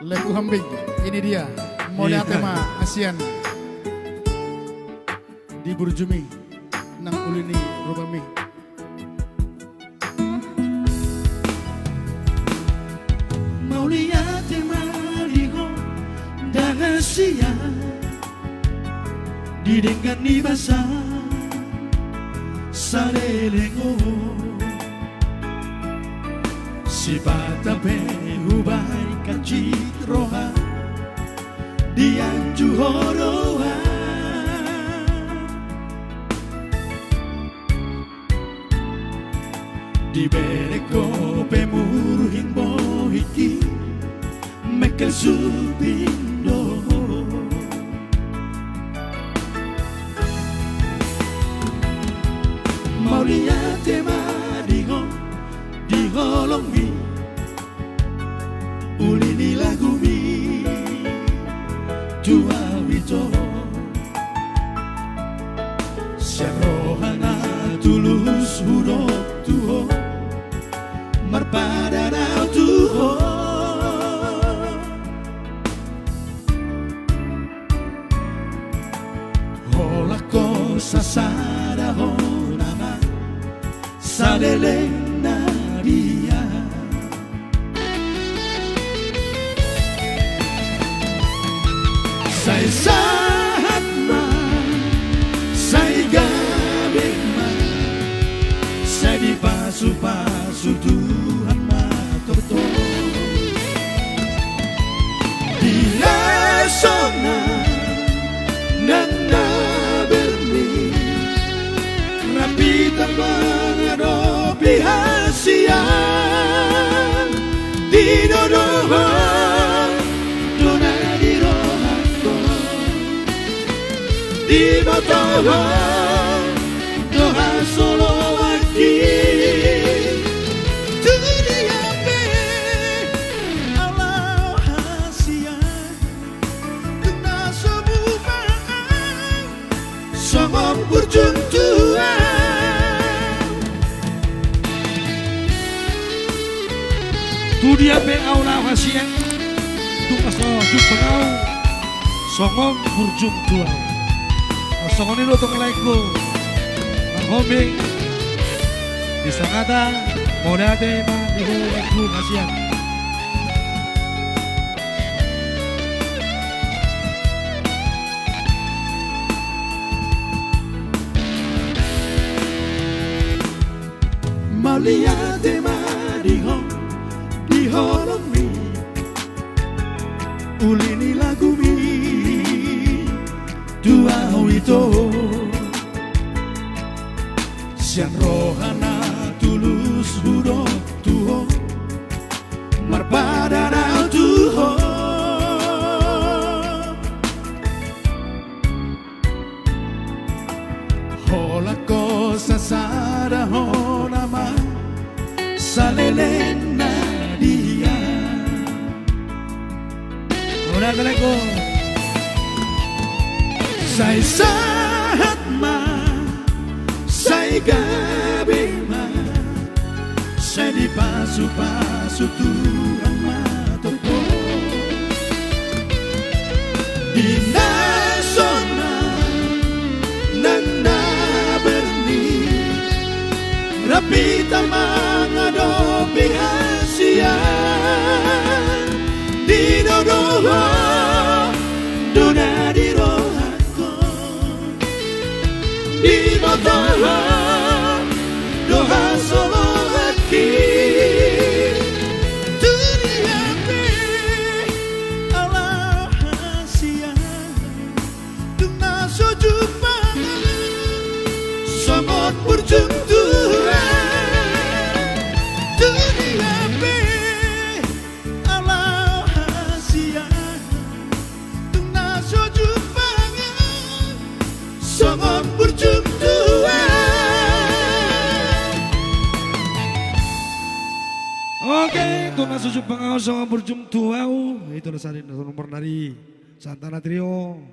Leku Hambing, ini dia Molia tema ASEAN di Burjumi nang ulini Rubami. Molia tema diho dan ASEAN didengar ni basa sarelengo si patape hubai kacit-roha dianju horoha di bereko pemuruhin bohiki mekel subindo Maulia tema digolongi ulini lagumi jua wito serohana tulus huruf tuho marpadana tuho hola cosa sara honama salelena dia Sai sahat ma sai gabing ma sai di pasu Tuhan ma toto di nasona nanda bermi rapi menghadapi hasian di dodoha dona di rohako di batoha doha solo lagi dunia be Allah hasian kena sebuah sama berjuntuan tu dia pe aula hasian tu aso jupengau songong burjung tua songong ini lo tong lego Hambing di sangata Molia tema dihu hasian Maulia tema diholongi ulini lagumi dua wito sian rohana tulus huruf tuho marpadana tuho hola cosa sara honama salelena dia Ora talago sai sahat ma sai gabi ma sai di pasu Tuhan ma toto di nasona nanda berni rapi menghadapi hasian di dodoha dona di rohako di batoha doha solo lagi dunia be Allah hasian tuna sojumpa sangat berjuntuan dunia be Allah hasian tuna sojumpa sangat berjuntuan. Oke, tuna susu pengau sama berjum tuau. Itu nomor dari Santana Trio.